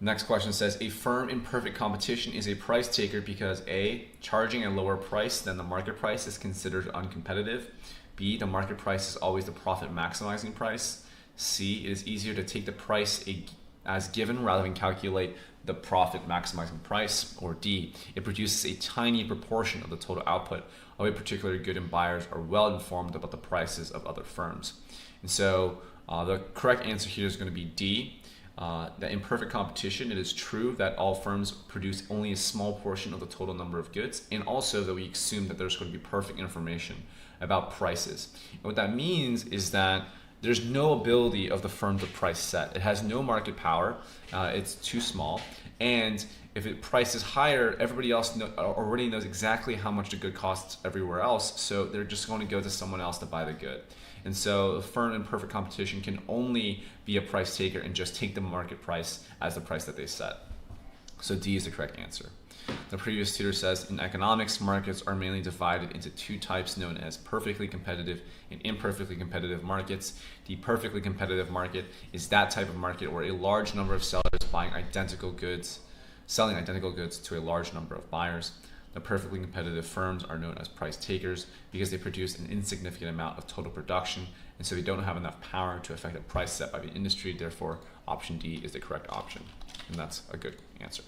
Next question says, a firm in perfect competition is a price taker because A, charging a lower price than the market price is considered uncompetitive. B, the market price is always the profit maximizing price. C, it is easier to take the price as given rather than calculate the profit maximizing price. Or D, it produces a tiny proportion of the total output of a particular good and buyers are well informed about the prices of other firms. And so the correct answer here is going to be D. That in perfect competition, it is true that all firms produce only a small portion of the total number of goods, and also that we assume that there's going to be perfect information about prices. And what that means is that there's no ability of the firm to price set. It has no market power. It's too small. And if it prices higher, everybody else already knows exactly how much the good costs everywhere else. So they're just going to go to someone else to buy the good. And so a firm in perfect competition can only be a price taker and just take the market price as the price that they set. So D is the correct answer. The previous tutor says, in economics, markets are mainly divided into two types known as perfectly competitive and imperfectly competitive markets. The perfectly competitive market is that type of market where a large number of sellers selling identical goods to a large number of buyers. The perfectly competitive firms are known as price takers because they produce an insignificant amount of total production, and so they don't have enough power to affect a price set by the industry. Therefore, option D is the correct option, and that's a good answer.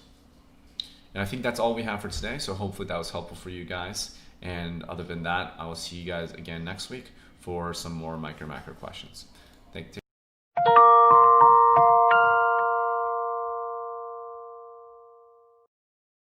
And I think that's all we have for today, so hopefully that was helpful for you guys. And other than that, I will see you guys again next week for some more micro macro questions. Thank you.